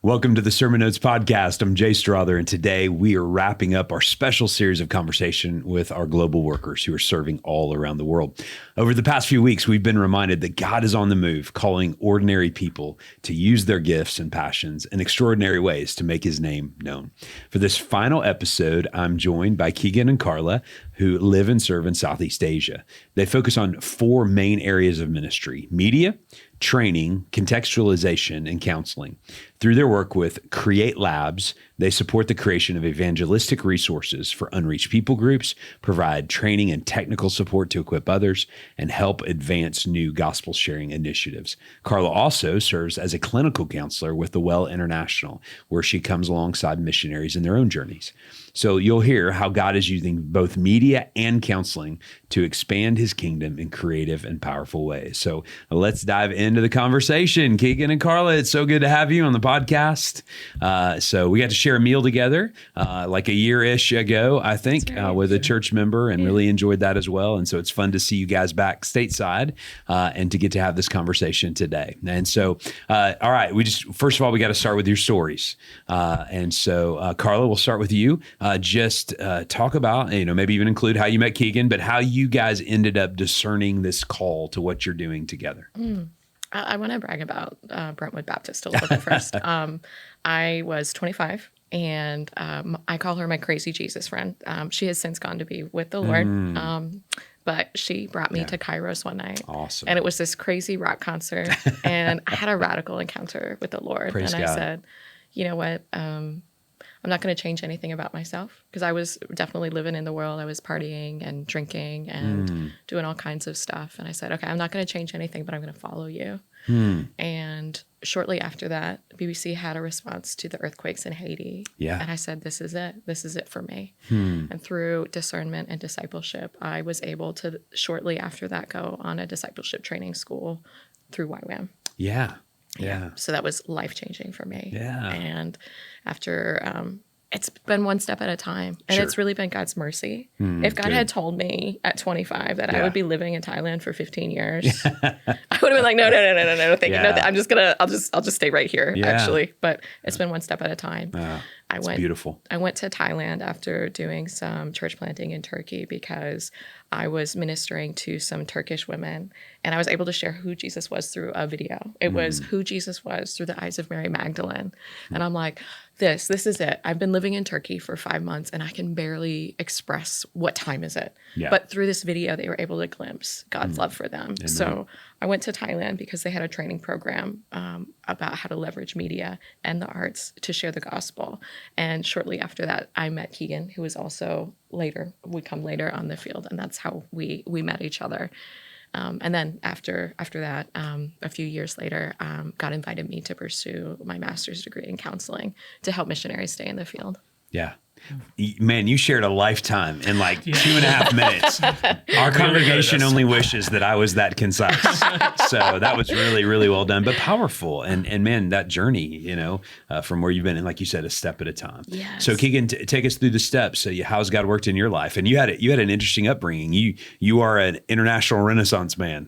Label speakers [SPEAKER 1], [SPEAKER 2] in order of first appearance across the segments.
[SPEAKER 1] Welcome to the Sermon Notes Podcast. I'm Jay Strother, and today we are wrapping up our special series of conversation with our global workers who are serving all around the world. Over the past few weeks, we've been reminded that God is on the move, calling ordinary people to use their gifts and passions in extraordinary ways to make his name known. For this final episode, I'm joined by Keegan and Carla, who live and serve in Southeast Asia. They focus on four main areas of ministry: media, training, contextualization, and counseling. Through their work with Create Labs, they support the creation of evangelistic resources for unreached people groups, provide training and technical support to equip others, and help advance new gospel sharing initiatives. Carla also serves as a clinical counselor with the Well International, where she comes alongside missionaries in their own journeys. So you'll hear how God is using both media and counseling to expand his kingdom in creative and powerful ways. So let's dive into the conversation. Keegan and Carla, it's so good to have you on the podcast. So we got to share a meal together like a year-ish ago, I think, with a church member, and really enjoyed that as well. And so it's fun to see you guys back stateside and to get to have this conversation today. And so, all right, first of all, we got to start with your stories. And so, Carla, we'll start with you. Just talk about, maybe even include how you met Keegan, but how you guys ended up discerning this call to what you're doing together.
[SPEAKER 2] I want to brag about Brentwood Baptist a little bit first. I was 25, and I call her my crazy Jesus friend. She has since gone to be with the Lord, but she brought me to Kairos one night.
[SPEAKER 1] Awesome.
[SPEAKER 2] And it was this crazy rock concert, and I had a radical encounter with the Lord.
[SPEAKER 1] Praise
[SPEAKER 2] and
[SPEAKER 1] God.
[SPEAKER 2] I said, you know what? I'm not going to change anything about myself, because I was definitely living in the world. I was partying and drinking and doing all kinds of stuff. And I said, okay, I'm not going to change anything, but I'm going to follow you. And shortly after that, BBC had a response to the earthquakes in Haiti.
[SPEAKER 1] Yeah.
[SPEAKER 2] And I said, this is it. This is it for me. And through discernment and discipleship, I was able to shortly after that go on a discipleship training school through YWAM.
[SPEAKER 1] Yeah.
[SPEAKER 2] So that was life-changing for me.
[SPEAKER 1] Yeah.
[SPEAKER 2] And after, it's been one step at a time. And it's really been God's mercy. If God had told me at 25 that I would be living in Thailand for 15 years, I would have been like, no, thank you. No, I'll just stay right here, actually. But it's been one step at a time.
[SPEAKER 1] Beautiful.
[SPEAKER 2] I went to Thailand after doing some church planting in Turkey, because I was ministering to some Turkish women, and I was able to share who Jesus was through a video. It was who Jesus was through the eyes of Mary Magdalene. And I'm like, this is it. I've been living in Turkey for 5 months, and I can barely express what time is it.
[SPEAKER 1] Yeah.
[SPEAKER 2] But through this video, they were able to glimpse God's love for them. Amen. So I went to Thailand because they had a training program about how to leverage media and the arts to share the gospel. And shortly after that, I met Keegan, who was also would come later on the field. And that's how we met each other. And then after that, a few years later, God invited me to pursue my master's degree in counseling to help missionaries stay in the field.
[SPEAKER 1] Yeah. Man, you shared a lifetime in like 2.5 minutes. Our congregation only wishes that I was that concise. So that was really, really well done, but powerful. And man, that journey, from where you've been, and like you said, a step at a time.
[SPEAKER 2] Yes.
[SPEAKER 1] So Keegan, take us through the steps. So how's God worked in your life? And you had an interesting upbringing. You are an international Renaissance man.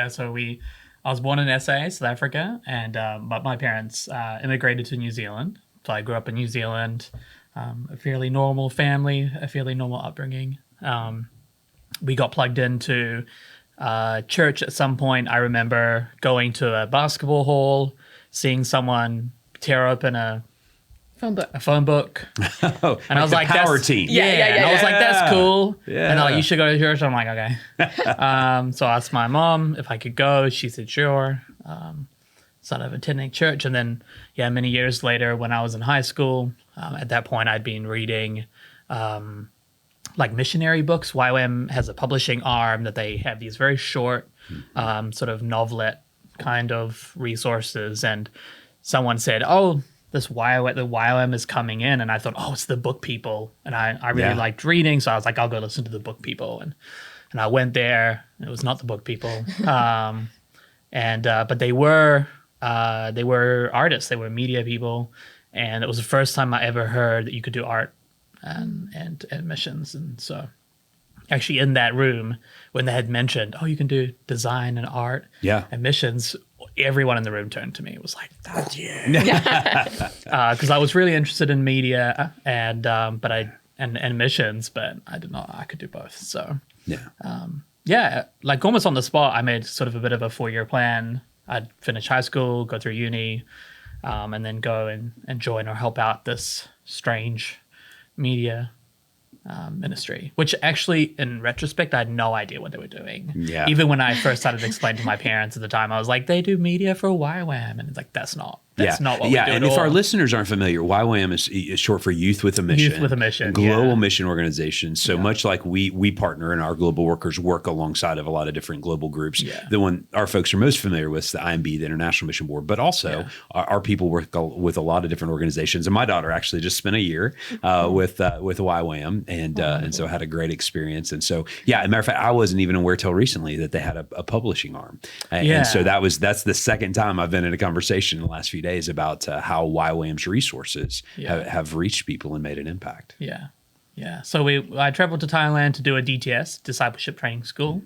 [SPEAKER 3] So I was born in SA, South Africa, and but my parents immigrated to New Zealand. So I grew up in New Zealand. A fairly normal family, a fairly normal upbringing. We got plugged into church at some point. I remember going to a basketball hall, seeing someone tear open a phone book. And I was like,
[SPEAKER 1] power team.
[SPEAKER 3] Yeah. And I was like, that's cool.
[SPEAKER 1] Yeah.
[SPEAKER 3] And they're like, you should go to church. I'm like, okay. So I asked my mom if I could go. She said, sure. Started attending church. And then, many years later, when I was in high school, at that point, I'd been reading like missionary books. YWAM has a publishing arm that they have these very short sort of novelette kind of resources. And someone said, oh, the YWAM is coming in. And I thought, oh, it's the book people. And I really liked reading. So I was like, I'll go listen to the book people. And I went there. It was not the book people. But they were artists. They were media people. And it was the first time I ever heard that you could do art and missions. And so actually in that room, when they had mentioned, oh, you can do design and art and missions, everyone in the room turned to me. It was like, that's you. Because I was really interested in media and missions, but I did not. I could do both. So like almost on the spot, I made sort of a bit of a 4-year plan. I'd finish high school, go through uni, and then go and join or help out this strange media ministry, which actually, in retrospect, I had no idea what they were doing.
[SPEAKER 1] Yeah.
[SPEAKER 3] Even when I first started explaining to my parents at the time, I was like, they do media for YWAM. And it's like, that's not what we do
[SPEAKER 1] and
[SPEAKER 3] at
[SPEAKER 1] if
[SPEAKER 3] all.
[SPEAKER 1] our listeners aren't familiar, YWAM is short for Youth with a Mission.
[SPEAKER 3] Youth with a Mission.
[SPEAKER 1] Global mission organization. So much like we partner and our global workers work alongside of a lot of different global groups. Yeah. The one our folks are most familiar with is the IMB, the International Mission Board, but also our people work with a lot of different organizations. And my daughter actually just spent a year with YWAM and so had a great experience. And so, as a matter of fact, I wasn't even aware till recently that they had a publishing arm. And so that's the second time I've been in a conversation in the last few days about how YWAM's resources have reached people and made an impact. Yeah. So I traveled to Thailand to do a DTS, Discipleship Training School.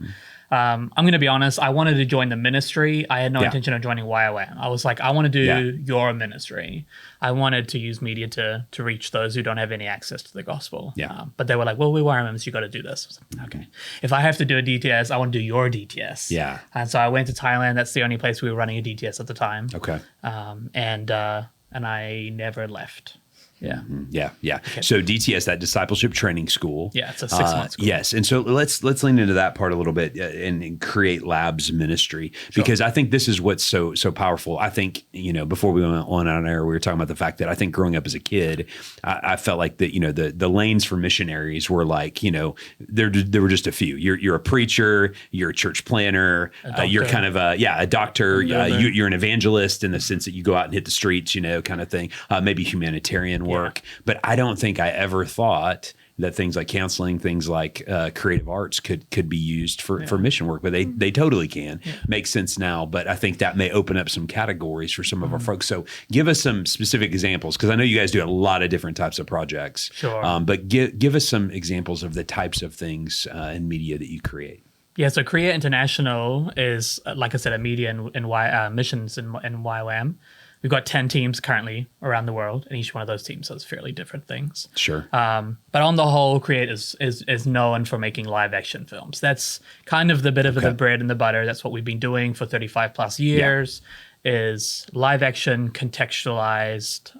[SPEAKER 1] I'm going to be honest, I wanted to join the ministry. I had no intention of joining YWAM. I was like, I want to do your ministry. I wanted to use media to reach those who don't have any access to the gospel. But they were like, well, we YWAMs, you got to do this. I was like, okay. If I have to do a DTS, I want to do your DTS. And so I went to Thailand. That's the only place we were running a DTS at the time. Okay. And I never left. Okay. So DTS, that discipleship training school.
[SPEAKER 3] Yeah, it's a 6-month school.
[SPEAKER 1] Yes, and so let's lean into that part a little bit and create labs ministry because I think this is what's so powerful. I think before we went on air, we were talking about the fact that I think growing up as a kid, I felt like that the lanes for missionaries were like there were just a few. You're a preacher, you're a church planner, you're kind of a doctor, you're an evangelist in the sense that you go out and hit the streets, kind of thing. Maybe humanitarian work, but I don't think I ever thought that things like counseling, things like creative arts could be used for mission work, but they totally can. Makes sense now, but I think that may open up some categories for some of our folks. So give us some specific examples, because I know you guys do a lot of different types of projects. But give us some examples of the types of things in media that you create.
[SPEAKER 3] Yeah, so Create International is, like I said, a media and missions in YWAM. We've got 10 teams currently around the world, and each one of those teams does fairly different things.
[SPEAKER 1] Sure.
[SPEAKER 3] But on the whole, Create is known for making live action films. That's kind of the bit of the bread and the butter. That's what we've been doing for 35 plus years, is live action, contextualized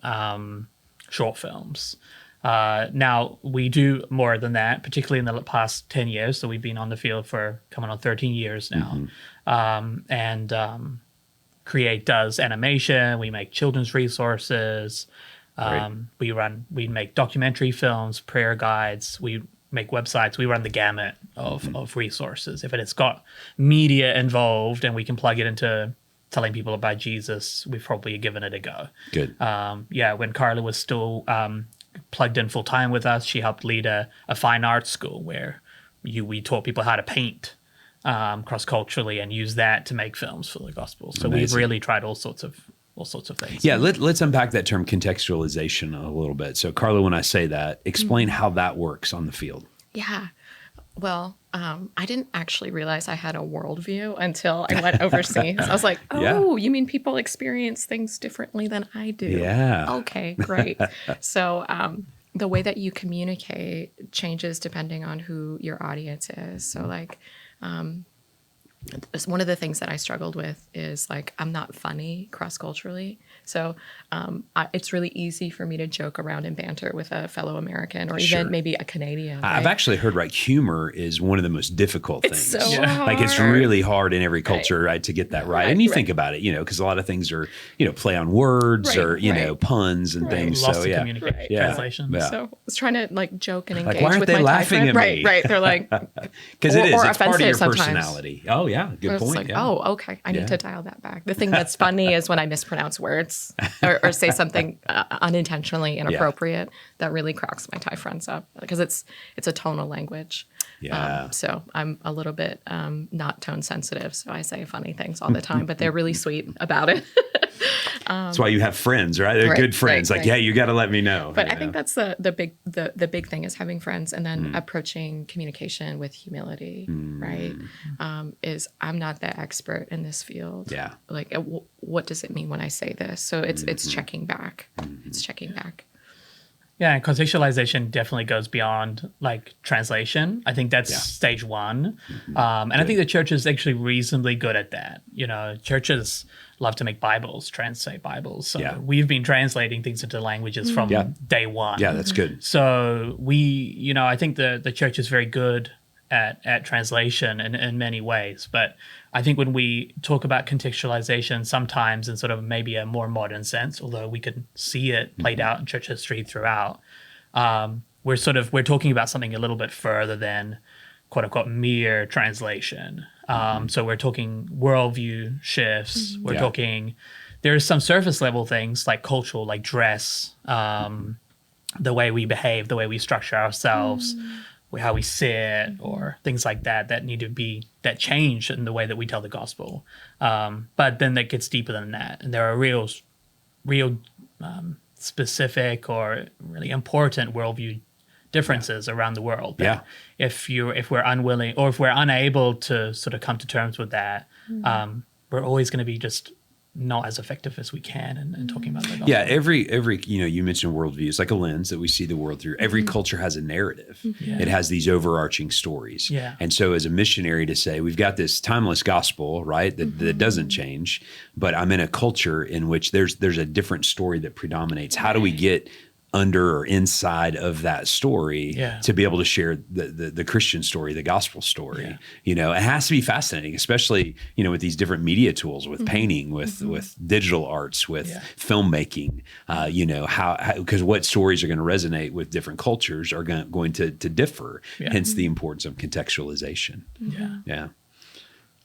[SPEAKER 3] short films. Now, we do more than that, particularly in the past 10 years. So we've been on the field for coming on 13 years now. Create does animation. We make children's resources. We make documentary films, prayer guides. We make websites. We run the gamut of resources. If it's got media involved and we can plug it into telling people about Jesus, we've probably given it a go.
[SPEAKER 1] Good.
[SPEAKER 3] When Carla was still plugged in full time with us, she helped lead a fine arts school where we taught people how to paint. Cross-culturally and use that to make films for the gospel. So we've really tried all sorts of things. Yeah,
[SPEAKER 1] let's unpack that term contextualization a little bit. So Carla, when I say that, explain how that works on the field.
[SPEAKER 2] Yeah. Well, I didn't actually realize I had a worldview until I went overseas. I was like, you mean people experience things differently than I do? Yeah. Okay, great. So the way that you communicate changes depending on who your audience is. So one of the things that I struggled with is I'm not funny cross-culturally. So it's really easy for me to joke around and banter with a fellow American or even maybe a Canadian. Right?
[SPEAKER 1] I've actually heard humor is one of the most difficult things.
[SPEAKER 2] It's so hard.
[SPEAKER 1] It's really hard in every culture, to get that right. And you think about it, because a lot of things are, play on words or, puns and things.
[SPEAKER 3] Lost
[SPEAKER 1] so
[SPEAKER 3] to communicate translation.
[SPEAKER 2] Yeah. So I was trying to joke and engage
[SPEAKER 1] why aren't
[SPEAKER 2] with
[SPEAKER 1] they
[SPEAKER 2] my
[SPEAKER 1] laughing
[SPEAKER 2] Thai friend.
[SPEAKER 1] at me?
[SPEAKER 2] Right. They're like,
[SPEAKER 1] because it's part of your
[SPEAKER 2] sometimes.
[SPEAKER 1] personality. Oh yeah, good point.
[SPEAKER 2] Oh, okay. I need to dial that back. The thing that's funny is when I mispronounce words or say something unintentionally inappropriate that really cracks my Thai friends up because it's a tonal language.
[SPEAKER 1] Yeah.
[SPEAKER 2] So I'm a little bit not tone sensitive, so I say funny things all the time, but they're really sweet about it.
[SPEAKER 1] That's why you have friends, right? They're good friends. Yeah, you got to let me know.
[SPEAKER 2] But I think that's the big thing is having friends, and then approaching communication with humility, right? Is I'm not the expert in this field.
[SPEAKER 1] Yeah.
[SPEAKER 2] Like, what does it mean when I say this? So it's checking back. It's checking back.
[SPEAKER 3] Yeah, and contextualization definitely goes beyond like translation. I think that's stage one. And I think the church is actually reasonably good at that. You know, churches love to make Bibles, translate Bibles. So we've been translating things into languages from day one.
[SPEAKER 1] Yeah, that's good.
[SPEAKER 3] So I think the church is very good at translation in many ways. But I think when we talk about contextualization, sometimes in sort of maybe a more modern sense, although we can see it played out in church history throughout, we're talking about something a little bit further than quote unquote mere translation. So we're talking worldview shifts. We're talking, there's some surface level things like cultural, like dress, the way we behave, the way we structure ourselves, how we sit, or things like that need to be that change in the way that we tell the gospel. But then that gets deeper than that, and there are real specific or really important worldview differences around the world. But if we're unwilling or if we're unable to sort of come to terms with that, we're always going to be just not as effective as we can in talking about the gospel.
[SPEAKER 1] Yeah, every you mentioned worldview. It's like a lens that we see the world through. Every culture has a narrative. It has these overarching stories. And so as a missionary to say, we've got this timeless gospel, right, that doesn't change, but I'm in a culture in which there's a different story that predominates. How do we get under or inside of that story to be able to share the Christian story, the gospel story? It has to be fascinating, especially, with these different media tools, with painting, with digital arts, with filmmaking, because what stories are going to resonate with different cultures are going to differ, hence the importance of contextualization.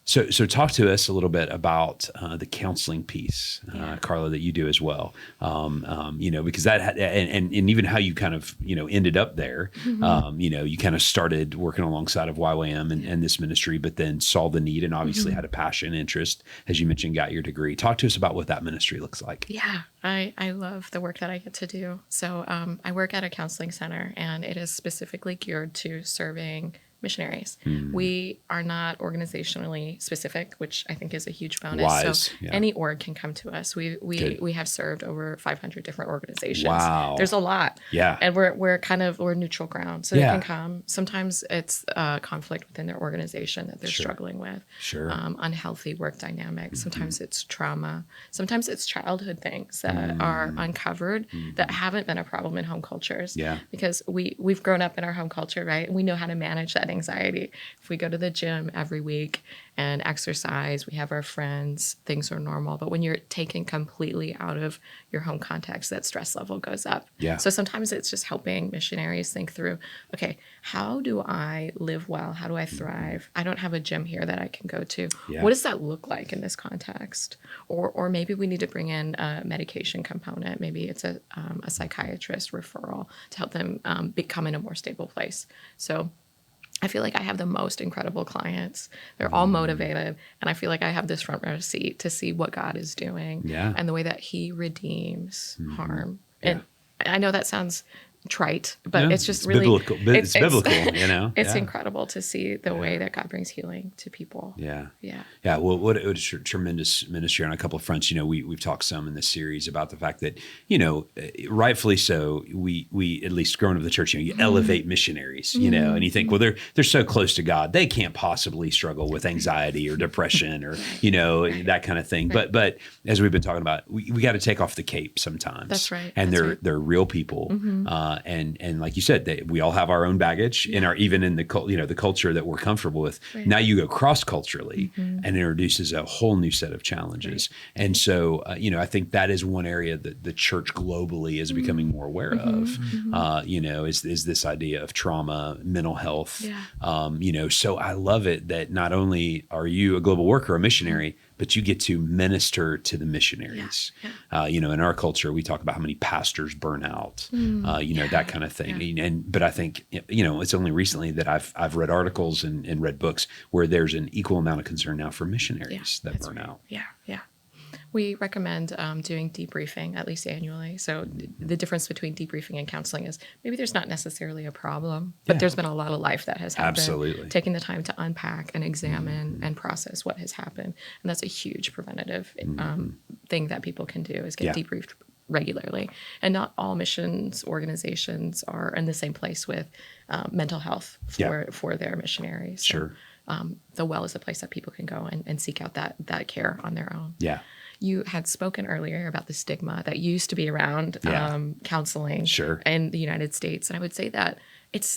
[SPEAKER 1] So talk to us a little bit about the counseling piece, Carla, that you do as well. Because that and even how you kind of ended up there. You kind of started working alongside of YWAM and this ministry, but then saw the need and obviously had a passion, interest, as you mentioned, got your degree. Talk to us about what that ministry looks like.
[SPEAKER 2] Yeah, I love the work that I get to do. So I work at a counseling center, and it is specifically geared to serving missionaries. We are not organizationally specific, which I think is a huge bonus.
[SPEAKER 1] Wise,
[SPEAKER 2] so any org can come to us. We have served over 500 different organizations.
[SPEAKER 1] Wow.
[SPEAKER 2] There's a lot.
[SPEAKER 1] Yeah.
[SPEAKER 2] And we're neutral ground. So they can come. Sometimes it's conflict within their organization that they're struggling with. Unhealthy work dynamics. Sometimes it's trauma. Sometimes it's childhood things that are uncovered that haven't been a problem in home cultures. Because we've grown up in our home culture, right? And we know how to manage that anxiety. If we go to the gym every week and exercise, we have our friends, things are normal. But when you're taken completely out of your home context, that stress level goes up. So sometimes it's just helping missionaries think through, okay, how do I live well? How do I thrive? I don't have a gym here that I can go to. What does that look like in this context? Or maybe we need to bring in a medication component. Maybe it's a psychiatrist referral to help them become in a more stable place. So I feel like I have the most incredible clients. They're all motivated. And I feel like I have this front row seat to see what God is doing and the way that he redeems harm. And I know that sounds trite, but it's just really
[SPEAKER 1] biblical. It's biblical,
[SPEAKER 2] It's incredible to see the way that God brings healing to people.
[SPEAKER 1] Well, what a tremendous ministry on a couple of fronts. We've talked some in this series about the fact that rightfully so, we at least growing up in the church, you elevate missionaries, and you think, well, they're so close to God, they can't possibly struggle with anxiety or depression or that kind of thing. But as we've been talking about, we got to take off the cape sometimes.
[SPEAKER 2] That's right.
[SPEAKER 1] And they're real people. And like you said, we all have our own baggage even in the culture that we're comfortable with. Now you go cross culturally and it introduces a whole new set of challenges. And so, I think that is one area that the church globally is becoming more aware of, is this idea of trauma, mental health. So I love it that not only are you a global worker, a missionary, but you get to minister to the missionaries. In our culture, we talk about how many pastors burn out, that kind of thing. But I think, it's only recently that I've read articles and read books where there's an equal amount of concern now for missionaries that burn out.
[SPEAKER 2] We recommend doing debriefing at least annually. So the difference between debriefing and counseling is maybe there's not necessarily a problem, but there's been a lot of life that has happened.
[SPEAKER 1] Absolutely.
[SPEAKER 2] Taking the time to unpack and examine and process what has happened. And that's a huge preventative thing that people can do is get debriefed regularly. And not all missions organizations are in the same place with mental health for their missionaries.
[SPEAKER 1] Sure.
[SPEAKER 2] So, the well is a place that people can go and seek out that care on their own.
[SPEAKER 1] Yeah.
[SPEAKER 2] You had spoken earlier about the stigma that used to be around counseling in the United States. And I would say that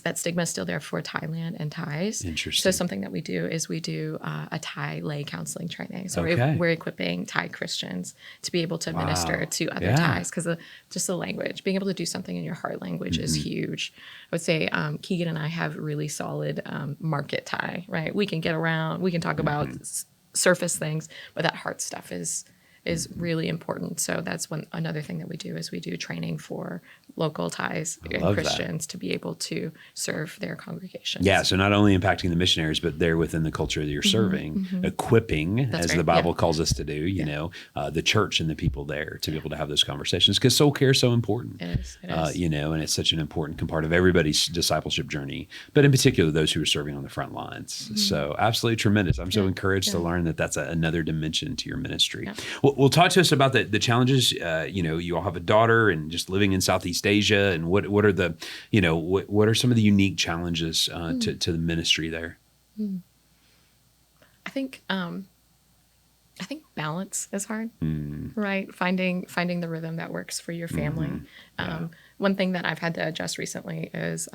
[SPEAKER 2] that stigma is still there for Thailand and Thais.
[SPEAKER 1] Interesting.
[SPEAKER 2] So something that we do is we do a Thai lay counseling training. So we're equipping Thai Christians to be able to minister to other Thais because just the language, being able to do something in your heart language is huge. I would say Keegan and I have really solid market Thai, right? We can get around, we can talk about surface things, but that heart stuff is really important. So that's another thing that we do is we do training for local Thais and Christians to be able to serve their congregations.
[SPEAKER 1] Yeah, so not only impacting the missionaries, but they're within the culture that you're serving, equipping, as the Bible calls us to do, you know, the church and the people there to be able to have those conversations because soul care is so important.
[SPEAKER 2] It is.
[SPEAKER 1] You know, and it's such an important part of everybody's discipleship journey, but in particular, those who are serving on the front lines. So absolutely tremendous. I'm so encouraged to learn that that's another dimension to your ministry.
[SPEAKER 2] Yeah.
[SPEAKER 1] Well, talk to us about the challenges. You know, you all have a daughter and just living in Southeast Asia, and what are the, you know, what are some of the unique challenges to the ministry there?
[SPEAKER 2] I think balance is hard, right? Finding the rhythm that works for your family. One thing that I've had to adjust recently is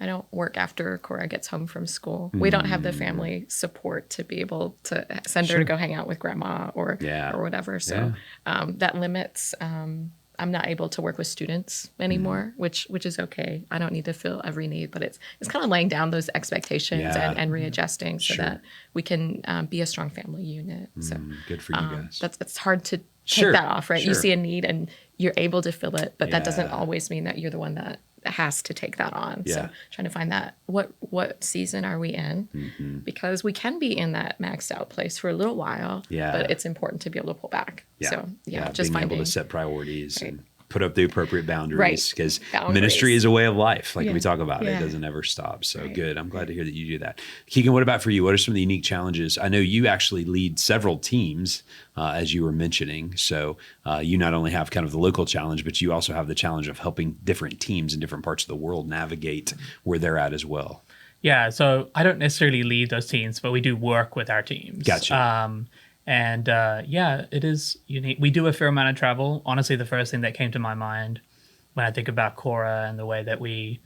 [SPEAKER 2] I don't work after Cora gets home from school. We don't have the family support to be able to send her to go hang out with grandma or whatever. So that limits. I'm not able to work with students anymore, which is okay. I don't need to fill every need, but it's kind of laying down those expectations and readjusting so that we can be a strong family unit. So
[SPEAKER 1] good for you guys.
[SPEAKER 2] That's hard to take that off, right? You see a need and you're able to fill it, but that doesn't always mean that you're the one that has to take that on. So trying to find that what season are we in? Because we can be in that maxed out place for a little while, but it's important to be able to pull back. So just
[SPEAKER 1] being
[SPEAKER 2] able
[SPEAKER 1] to set priorities and put up the appropriate boundaries because ministry is a way of life. Like we talk about, it doesn't ever stop. So good. I'm glad to hear that you do that. Keegan, what about for you? What are some of the unique challenges? I know you actually lead several teams, as you were mentioning. So you not only have kind of the local challenge, but you also have the challenge of helping different teams in different parts of the world navigate where they're at as well.
[SPEAKER 3] Yeah. So I don't necessarily lead those teams, but we do work with our teams.
[SPEAKER 1] Gotcha.
[SPEAKER 3] And it is unique. We do a fair amount of travel. Honestly, the first thing that came to my mind when I think about Cora and the way that we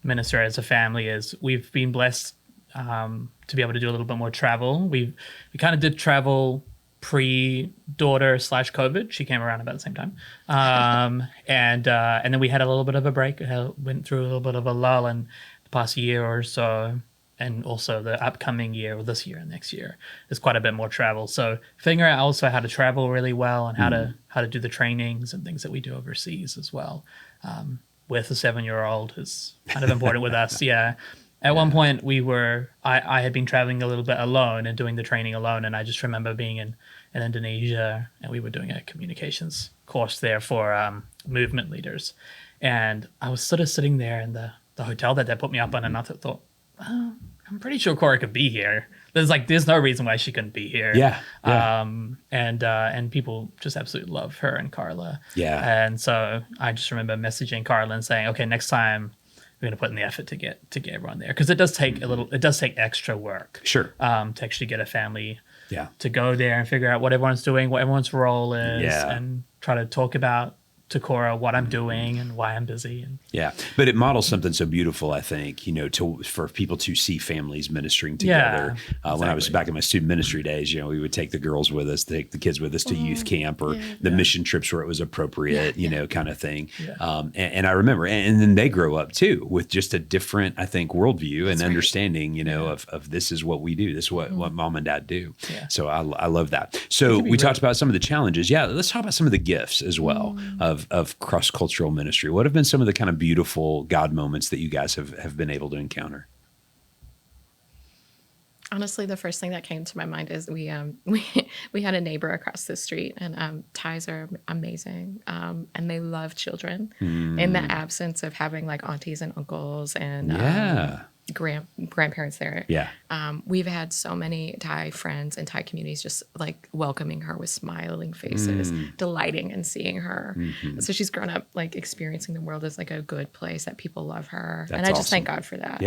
[SPEAKER 3] minister as a family is we've been blessed to be able to do a little bit more travel. We kind of did travel pre-daughter/COVID. She came around about the same time. And then we had a little bit of a break. Went through a little bit of a lull in the past year or so. And also the upcoming year or this year and next year, there's quite a bit more travel. So figuring out also how to travel really well and how to do the trainings and things that we do overseas as well. With a 7-year-old is kind of important with us. Yeah. At one point I had been traveling a little bit alone and doing the training alone. And I just remember being in Indonesia and we were doing a communications course there for movement leaders. And I was sort of sitting there in the hotel that they put me up on and I thought, I'm pretty sure Cora could be here. There's no reason why she couldn't be here. And people just absolutely love her and Carla. Yeah. And so I just remember messaging Carla and saying, okay, next time we're going to put in the effort to get everyone there. Because it does take extra work.
[SPEAKER 1] Sure.
[SPEAKER 3] To actually get a family to go there and figure out what everyone's doing, what everyone's role is, and try to talk about to Cora what I'm doing and why I'm busy.
[SPEAKER 1] But it models something so beautiful, I think, for people to see families ministering together. When I was back in my student ministry days, we would take the girls with us, take the kids with us to youth camp or the mission trips where it was appropriate, kind of thing. And I remember, and then they grow up too with just a different, I think, worldview and understanding, of this is what we do. This is what mom and dad do. So I love that. So we talked about some of the challenges. Let's talk about some of the gifts as well of cross-cultural ministry. What have been some of the kind of beautiful God moments that you guys have been able to encounter?
[SPEAKER 2] Honestly, the first thing that came to my mind is we had a neighbor across the street, and Thais are amazing, and they love children. In the absence of having like aunties and uncles and grandparents there, we've had so many Thai friends and Thai communities just like welcoming her with smiling faces, delighting in seeing her. So she's grown up like experiencing the world as like a good place that people love her, and I just thank God for that.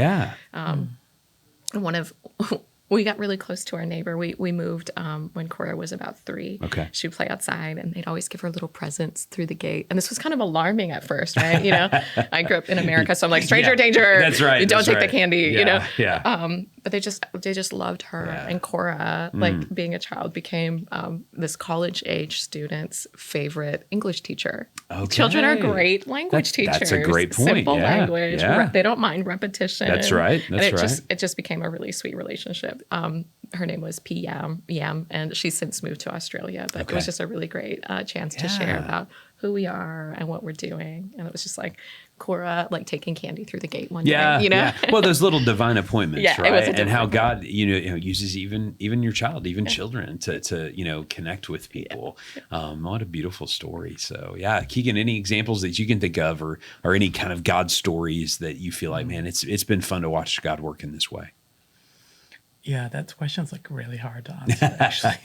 [SPEAKER 2] We got really close to our neighbor. We moved when Cora was about 3.
[SPEAKER 1] Okay.
[SPEAKER 2] She would play outside, and they'd always give her little presents through the gate. And this was kind of alarming at first, right? You know, I grew up in America, so I'm like, stranger danger.
[SPEAKER 1] That's right.
[SPEAKER 2] You don't take the candy, you know?
[SPEAKER 1] Yeah.
[SPEAKER 2] But they just loved her. And Cora, like being a child, became this college-age student's favorite English teacher.
[SPEAKER 1] Okay.
[SPEAKER 2] Children are great language teachers.
[SPEAKER 1] That's a great point.
[SPEAKER 2] Simple language. They don't mind repetition.
[SPEAKER 1] That's right.
[SPEAKER 2] It just became a really sweet relationship. Her name was P. Yam, and she's since moved to Australia. But it was just a really great chance to share about who we are and what we're doing. And it was just like Cora, like taking candy through the gate one day, you know?
[SPEAKER 1] Yeah. Well, those little divine appointments, right?
[SPEAKER 2] It was
[SPEAKER 1] and how God, uses even your child, even children to connect with people. What a beautiful story. So Keegan, any examples that you can think of or any kind of God stories that you feel like, man, it's been fun to watch God work in this way?
[SPEAKER 3] Yeah, that question's like really hard to answer, actually.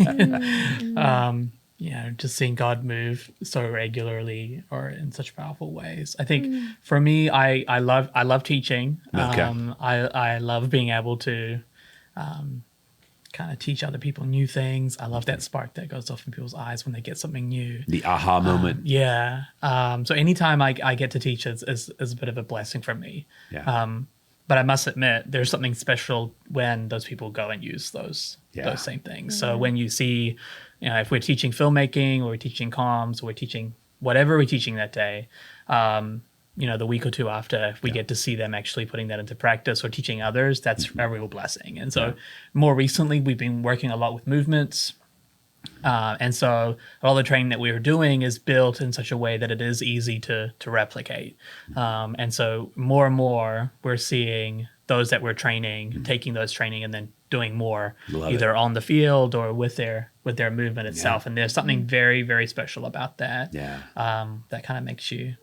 [SPEAKER 3] Just seeing God move so regularly or in such powerful ways. I think for me, I love teaching. I love being able to kind of teach other people new things. I love that spark that goes off in people's eyes when they get something new.
[SPEAKER 1] The aha moment.
[SPEAKER 3] So anytime I get to teach is a bit of a blessing for me. But I must admit, there's something special when those people go and use those same things. So when you see, if we're teaching filmmaking or we're teaching comms or we're teaching whatever we're teaching that day, the week or two after, if we get to see them actually putting that into practice or teaching others, that's a real blessing. And so more recently, we've been working a lot with movements. And so all the training that we were doing is built in such a way that it is easy to replicate. And so more and more we're seeing those that we're training, taking those training and then doing more either on the field or with their movement itself. And there's something very, very special about that. That kind of makes it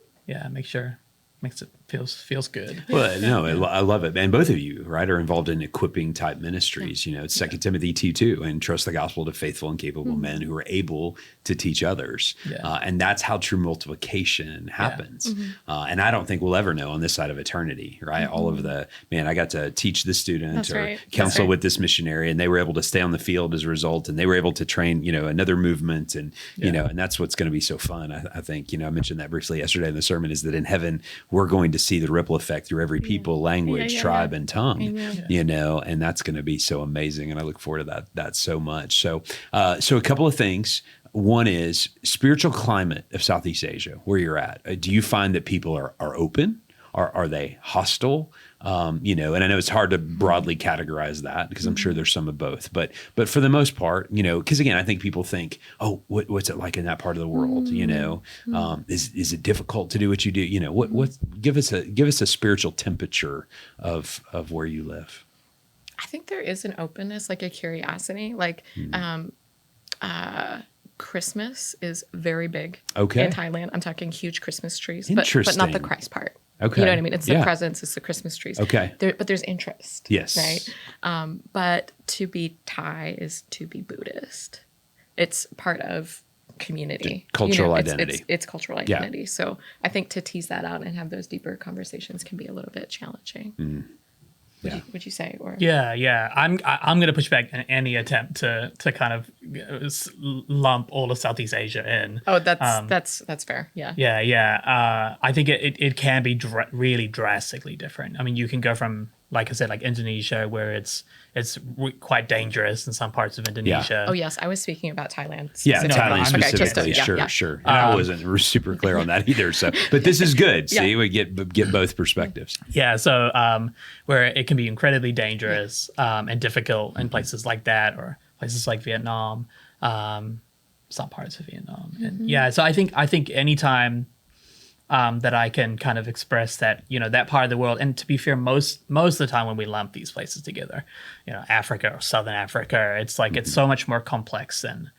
[SPEAKER 3] feels good.
[SPEAKER 1] Well, no, I love it. And both of you, right, are involved in equipping type ministries. It's 2 Timothy 2:2, and trust the gospel to faithful and capable men who are able to teach others. And that's how true multiplication happens. And I don't think we'll ever know on this side of eternity, right? All of I got to teach this student counsel with this missionary, and they were able to stay on the field as a result, and they were able to train, another movement. And, and that's what's going to be so fun. I think, I mentioned that briefly yesterday in the sermon, is that in heaven, we're going to see the ripple effect through every people, language, tribe, and tongue, and that's going to be so amazing. And I look forward to that so much. So a couple of things. One is spiritual climate of Southeast Asia, where you're at. Do you find that people are open? Are they hostile? And I know it's hard to broadly categorize that because I'm sure there's some of both, but for the most part, because again, I think people think, oh, what's it like in that part of the world? Is it difficult to do what you do? What give us a spiritual temperature of where you live.
[SPEAKER 2] I think there is an openness, like a curiosity, like, Christmas is very big in Thailand. I'm talking huge Christmas trees, but not the Christ part.
[SPEAKER 1] Okay.
[SPEAKER 2] You know what I mean? It's the presents, it's the Christmas trees.
[SPEAKER 1] Okay.
[SPEAKER 2] But there's interest.
[SPEAKER 1] Yes.
[SPEAKER 2] Right? But to be Thai is to be Buddhist. It's part of community.
[SPEAKER 1] Cultural identity.
[SPEAKER 2] It's cultural identity. So I think to tease that out and have those deeper conversations can be a little bit challenging. Would you say? Or
[SPEAKER 3] I'm going to push back on any attempt to kind of lump all of Southeast Asia in.
[SPEAKER 2] Oh, that's fair.
[SPEAKER 3] I think it can be really drastically different. I mean, you can go from, like I said, like Indonesia, where it's quite dangerous in some parts of Indonesia.
[SPEAKER 2] Oh yes, I was speaking about Thailand.
[SPEAKER 1] Thailand specifically. Sure. And I wasn't super clear on that either. So, but this is good. See, we get both perspectives.
[SPEAKER 3] So where it can be incredibly dangerous and difficult in places like that, or places like Vietnam, some parts of Vietnam. And so I think anytime that I can kind of express that, that part of the world. And to be fair, most of the time when we lump these places together, Africa or Southern Africa, it's like it's so much more complex than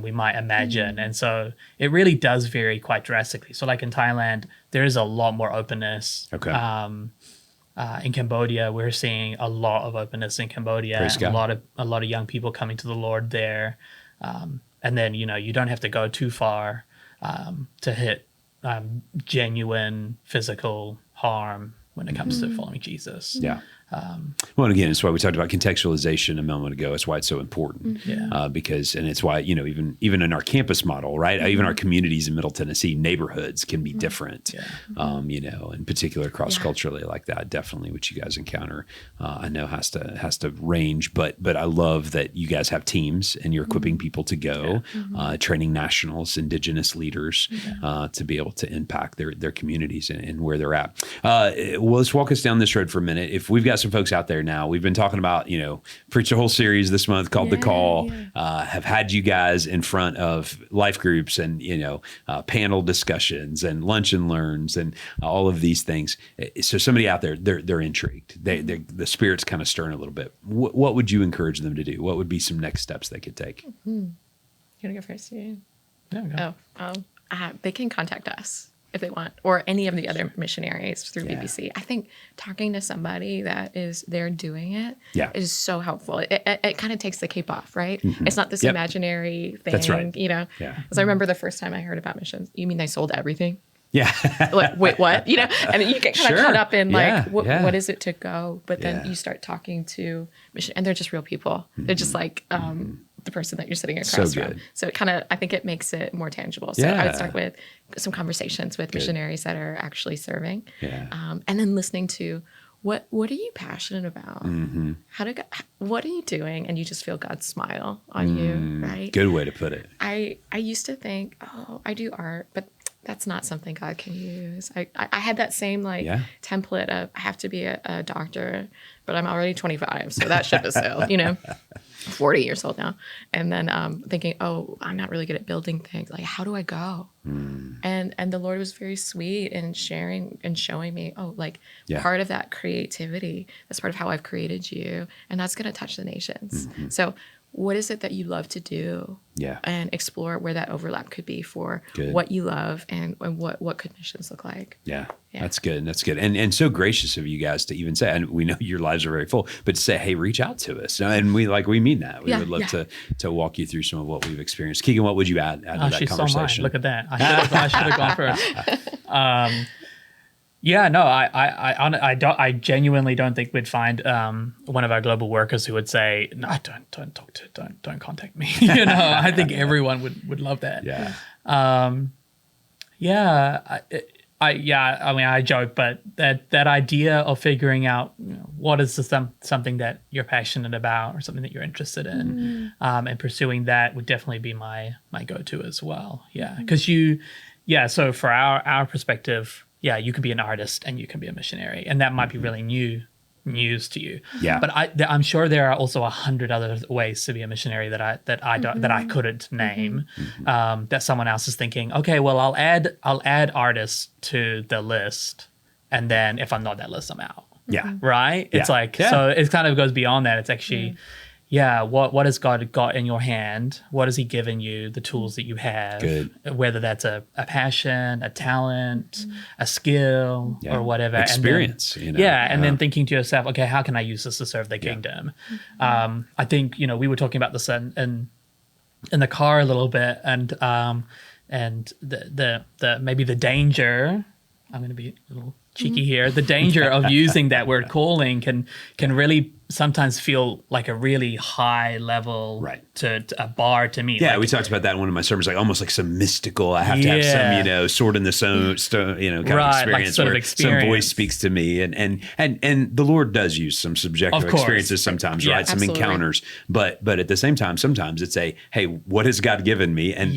[SPEAKER 3] we might imagine. And so it really does vary quite drastically. So like in Thailand, there is a lot more openness.
[SPEAKER 1] Okay.
[SPEAKER 3] In Cambodia, we're seeing a lot of openness in Cambodia.
[SPEAKER 1] Praise God.
[SPEAKER 3] A lot of young people coming to the Lord there. And then, you don't have to go too far to hit genuine physical harm when it comes to following Jesus.
[SPEAKER 1] Yeah. Well, again, it's why we talked about contextualization a moment ago. It's why it's so important. Because, and it's why, even in our campus model, right? Even our communities in Middle Tennessee, neighborhoods can be different, in particular cross-culturally like that. Definitely what you guys encounter, I know has to range, but I love that you guys have teams and you're equipping people to go, training nationals, indigenous leaders, to be able to impact their communities and where they're at. Well, let's walk us down this road for a minute. If we've got some folks out there now, we've been talking about, preach a whole series this month called The Call, have had you guys in front of life groups and, panel discussions and lunch and learns and all of these things. So somebody out there, they're intrigued. The Spirit's kind of stirring a little bit. What would you encourage them to do? What would be some next steps they could take?
[SPEAKER 2] You want to go first? Yeah,
[SPEAKER 3] go.
[SPEAKER 2] They can contact us if they want, or any of the other missionaries through BBC. I think talking to somebody that is there doing it is so helpful. It kind of takes the cape off, right? It's not this imaginary thing,
[SPEAKER 1] That's right.
[SPEAKER 2] Because I remember the first time I heard about missions, you mean they sold everything?
[SPEAKER 1] Yeah.
[SPEAKER 2] Like, wait, what? And you get kind of caught up in like, what is it to go? But then you start talking to mission, and they're just real people. They're just like the person that you're sitting across from. So it kind of, I think it makes it more tangible. So I would start with some conversations with missionaries that are actually serving, and then listening to what are you passionate about? What are you doing? And you just feel God's smile on you, right?
[SPEAKER 1] Good way to put it.
[SPEAKER 2] I used to think, I do art, but that's not something God can use. I had that same template of I have to be a doctor, but I'm already 25, so that ship has sailed, 40 years old now. And then thinking, I'm not really good at building things. Like, how do I go? And the Lord was very sweet in sharing and showing me, part of that creativity, that's part of how I've created you. And that's going to touch the nations. So what is it that you love to do? And explore where that overlap could be for what you love and what could missions look like. Yeah.
[SPEAKER 1] That's good. That's good. And so gracious of you guys to even say, and we know your lives are very full, but to say, hey, reach out to us. And we mean that. We would love to walk you through some of what we've experienced. Keegan, what would you add to that
[SPEAKER 3] she's
[SPEAKER 1] conversation?
[SPEAKER 3] So Look at that. I should have gone first. I genuinely don't think we'd find one of our global workers who would say, "No, don't contact me." I think everyone would love that. I joke, but that idea of figuring out what is something that you're passionate about or something that you're interested in, and pursuing that would definitely be my go-to as well. Because so for our perspective. You can be an artist and you can be a missionary, and that might be really news to you. But I'm sure there are also 100 other ways to be a missionary that I couldn't name. That someone else is thinking, okay, well, I'll add artists to the list, and then if I'm not that list, I'm out. Right. It's so it kind of goes beyond that. It's actually. What has God got in your hand? What has He given you? The tools that you have, whether that's a passion, a talent, a skill, or whatever.
[SPEAKER 1] Experience,
[SPEAKER 3] and then thinking to yourself, okay, how can I use this to serve the kingdom? I think we were talking about this in the car a little bit, and the maybe the danger. I'm going to be a little cheeky here. The danger of using that word calling can really sometimes feel like a really high level to a bar to me.
[SPEAKER 1] We talked about that in one of my sermons, like almost like some mystical. I have to have some, sword in the stone, kind of experience where some voice speaks to me, and the Lord does use some subjective experiences sometimes, right? Some encounters, but at the same time, sometimes it's hey, what has God given me, and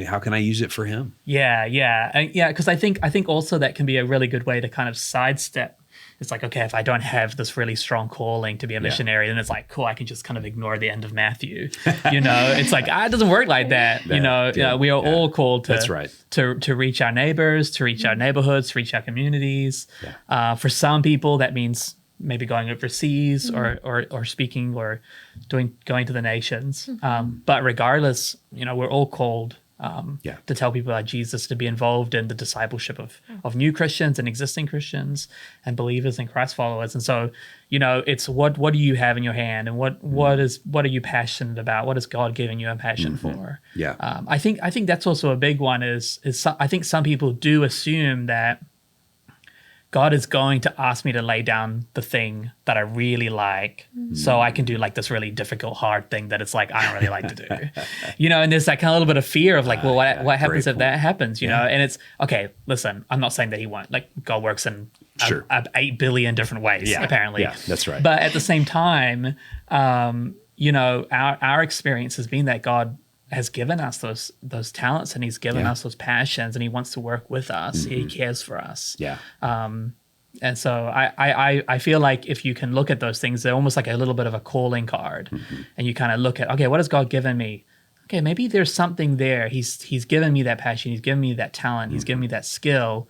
[SPEAKER 1] how can I use it for Him?
[SPEAKER 3] Because I think also that can be a really good way to kind of sidestep it's like, okay, if I don't have this really strong calling to be a missionary, then it's like, cool, I can just kind of ignore the end of Matthew. It's like, it doesn't work like that. We are all called to,
[SPEAKER 1] That's right.
[SPEAKER 3] to reach our neighbors, to reach our neighborhoods, to reach our communities. For some people, that means maybe going overseas or speaking or going to the nations. But regardless, we're all called to tell people about Jesus, to be involved in the discipleship of new Christians and existing Christians and believers and Christ followers. And so, it's what do you have in your hand, and what are you passionate about? What is God giving you a passion for? I think that's also a big one. I think some people do assume that God is going to ask me to lay down the thing that I really like, so I can do like this really difficult, hard thing that it's like I don't really like to do. And there's like a little bit of fear of like, what happens if that happens? And it's okay. Listen, I'm not saying that he won't. Like, God works in 8 billion different ways. Apparently,
[SPEAKER 1] that's right.
[SPEAKER 3] But at the same time, our experience has been that God has given us those talents, and he's given us those passions, and he wants to work with us. He cares for us. And so I feel like if you can look at those things, they're almost like a little bit of a calling card, and you kind of look at, okay, what has God given me? Okay, maybe there's something there. He's given me that passion. He's given me that talent. He's given me that skill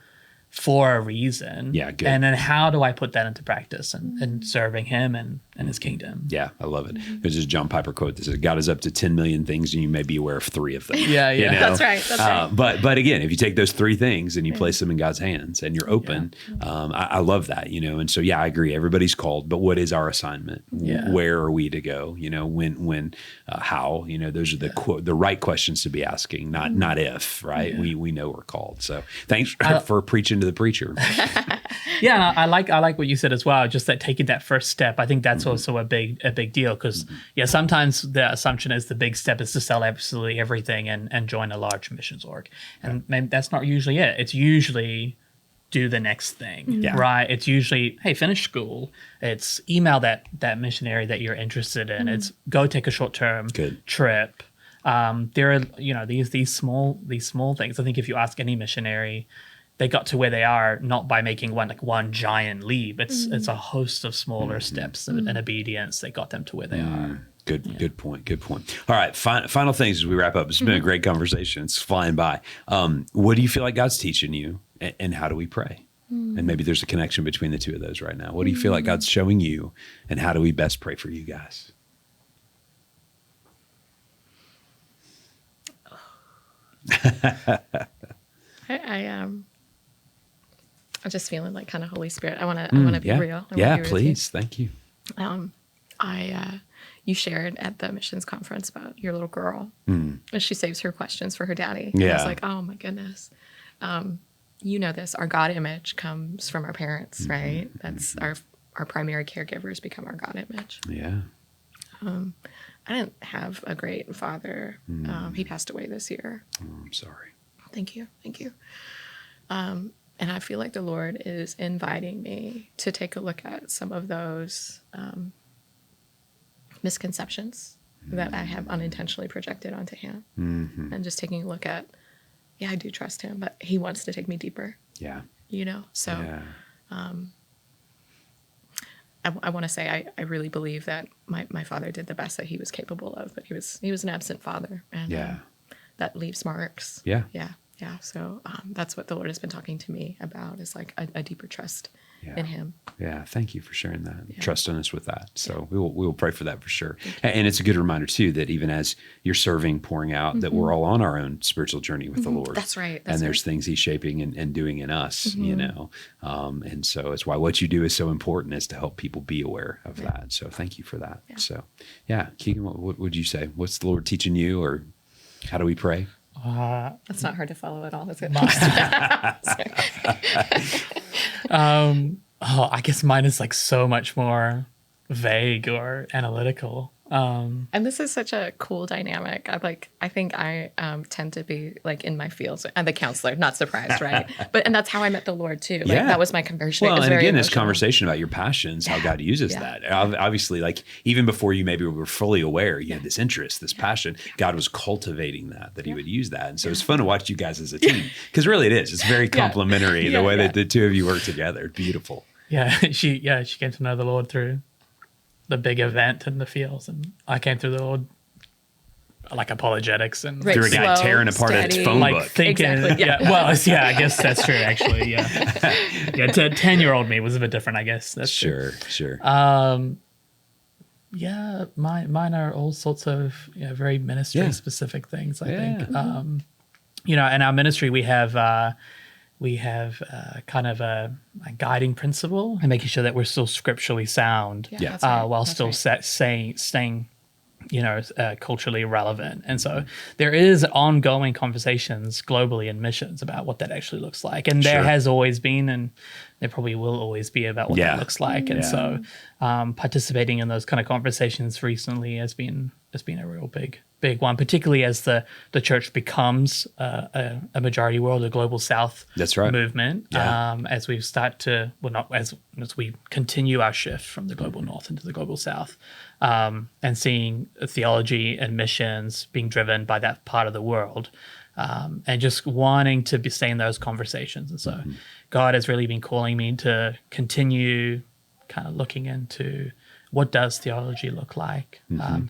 [SPEAKER 3] for a reason.
[SPEAKER 1] Good.
[SPEAKER 3] And then how do I put that into practice and serving him and his kingdom?
[SPEAKER 1] Yeah, I love it. There's this John Piper quote that says, God is up to 10 million things, and you may be aware of 3 of them.
[SPEAKER 2] That's right. That's right.
[SPEAKER 1] But again, if you take those 3 things and you place them in God's hands and you're open, I love that, And so, I agree. Everybody's called, but what is our assignment? Where are we to go? When, how, those are the right questions to be asking, not if, right? We know we're called. So thanks for preaching to the preacher.
[SPEAKER 3] And I like what you said as well, just that taking that first step. I think that's also a big deal, because sometimes the assumption is the big step is to sell absolutely everything and join a large missions org, and maybe that's not usually it. It's usually do the next thing, right? It's usually, hey, finish school. It's email that missionary that you're interested in. It's go take a short-term trip. There are these small things. I think if you ask any missionary, they got to where they are not by making one giant leap. It's a host of smaller steps and obedience that got them to where they are.
[SPEAKER 1] Good point. All right, final things as we wrap up. It's been a great conversation. It's flying by. What do you feel like God's teaching you, and how do we pray? And maybe there's a connection between the two of those right now. What do you feel like God's showing you, and how do we best pray for you guys?
[SPEAKER 2] I'm just feeling like kind of Holy Spirit. I want to be real.
[SPEAKER 1] Please. Thank you.
[SPEAKER 2] You shared at the missions conference about your little girl, and she saves her questions for her daddy.
[SPEAKER 1] Yeah.
[SPEAKER 2] And I was like, oh my goodness. This, our God image comes from our parents, right? That's our primary caregivers become our God image.
[SPEAKER 1] Yeah.
[SPEAKER 2] I didn't have a great father. He passed away this year.
[SPEAKER 1] Oh, I'm sorry.
[SPEAKER 2] Thank you. And I feel like the Lord is inviting me to take a look at some of those misconceptions that I have unintentionally projected onto him. And just taking a look at, I do trust him, but he wants to take me deeper.
[SPEAKER 1] Yeah.
[SPEAKER 2] So I want to say I really believe that my father did the best that he was capable of, but he was an absent father, and that leaves marks. Yeah. So that's what the Lord has been talking to me about, is like a deeper trust in him.
[SPEAKER 1] Yeah. Thank you for sharing that. Trusting us with that. So we will pray for that for sure. And it's a good reminder too, that even as you're serving, pouring out, that we're all on our own spiritual journey with the Lord.
[SPEAKER 2] That's right.
[SPEAKER 1] And there's things he's shaping and doing in us, and so it's why what you do is so important, is to help people be aware of that. So thank you for that. So Keegan, what would you say? What's the Lord teaching you, or how do we pray?
[SPEAKER 2] That's not hard to follow at all, is it?
[SPEAKER 3] I guess mine is like so much more vague or analytical.
[SPEAKER 2] And this is such a cool dynamic. I think I tend to be like in my field. I'm the counselor, not surprised, right? And that's how I met the Lord too. Like that was my conversion.
[SPEAKER 1] Well,
[SPEAKER 2] it was
[SPEAKER 1] and
[SPEAKER 2] very
[SPEAKER 1] again,
[SPEAKER 2] emotional.
[SPEAKER 1] this conversation about your passions, how God uses that. Obviously, like even before you maybe were fully aware, you had this interest, this passion. God was cultivating that he would use that. And so it's fun to watch you guys as a team, because really it is. It's very complementary the way that the two of you work together. Beautiful.
[SPEAKER 3] She came to know the Lord through the big event in the fields, and I came through the Lord like apologetics and
[SPEAKER 2] Right.
[SPEAKER 1] Through a guy
[SPEAKER 2] Slow,
[SPEAKER 1] tearing apart its
[SPEAKER 2] steady.
[SPEAKER 1] phone
[SPEAKER 3] like
[SPEAKER 1] book.
[SPEAKER 3] thinking.
[SPEAKER 2] Exactly, yeah.
[SPEAKER 3] I guess that's true actually. Yeah. 10-year-old me was a bit different, I guess. That's true.
[SPEAKER 1] Sure.
[SPEAKER 3] Mine are all sorts of very ministry specific things. I think in our ministry we have kind of a guiding principle and making sure that we're still scripturally sound,
[SPEAKER 2] That's right.
[SPEAKER 3] while
[SPEAKER 2] That's
[SPEAKER 3] still
[SPEAKER 2] right.
[SPEAKER 3] staying culturally relevant. And so there is ongoing conversations globally in missions about what that actually looks like. And there
[SPEAKER 1] Sure.
[SPEAKER 3] has always been, and there probably will always be about what that looks like. And so participating in those kind of conversations recently has been a real big one, particularly as the church becomes a majority world, a global South
[SPEAKER 1] That's right.
[SPEAKER 3] movement.
[SPEAKER 1] Yeah.
[SPEAKER 3] As we start to, as we continue our shift from the global North into the global South, and seeing theology and missions being driven by that part of the world, and just wanting to stay in those conversations. And so God has really been calling me to continue kind of looking into what does theology look like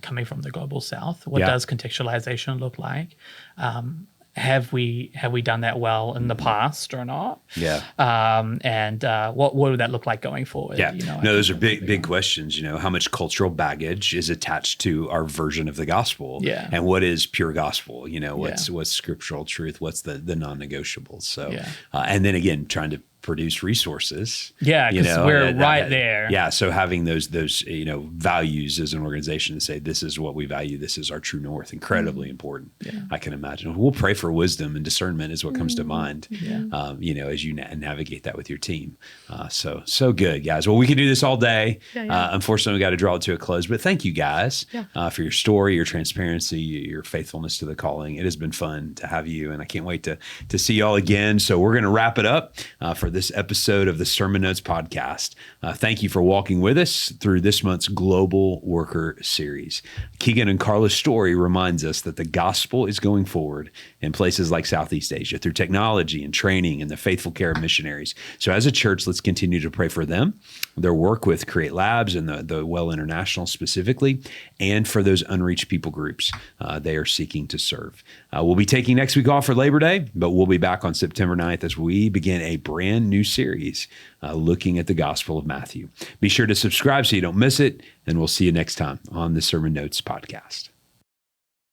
[SPEAKER 3] coming from the global South? What does contextualization look like? Have we done that well in the past or not?
[SPEAKER 1] Yeah.
[SPEAKER 3] And what would that look like going forward?
[SPEAKER 1] Yeah.
[SPEAKER 3] I
[SPEAKER 1] No, those
[SPEAKER 3] think
[SPEAKER 1] are
[SPEAKER 3] that's
[SPEAKER 1] big questions. How much cultural baggage is attached to our version of the gospel?
[SPEAKER 3] Yeah.
[SPEAKER 1] And what is pure gospel? What's scriptural truth? What's the non-negotiables? So, and then again, trying to produce resources.
[SPEAKER 3] Yeah, because we're right there.
[SPEAKER 1] Yeah, so having those values as an organization to say this is what we value, this is our true north, incredibly important. Yeah. I can imagine. We'll pray for wisdom and discernment is what comes to mind. As you navigate that with your team. So good, guys. Well, we could do this all day. Unfortunately, we got to draw it to a close. But thank you, guys, for your story, your transparency, your faithfulness to the calling. It has been fun to have you, and I can't wait to see y'all again. So we're going to wrap it up for this episode of the Sermon Notes podcast. Thank you for walking with us through this month's Global Worker series. Keegan and Carla's story reminds us that the gospel is going forward in places like Southeast Asia through technology and training and the faithful care of missionaries. So as a church, let's continue to pray for them, their work with Create Labs and the Well International specifically, and for those unreached people groups they are seeking to serve. We'll be taking next week off for Labor Day, but we'll be back on September 9th as we begin a brand new series looking at the Gospel of Matthew. Be sure to subscribe so you don't miss it, and we'll see you next time on the Sermon Notes podcast.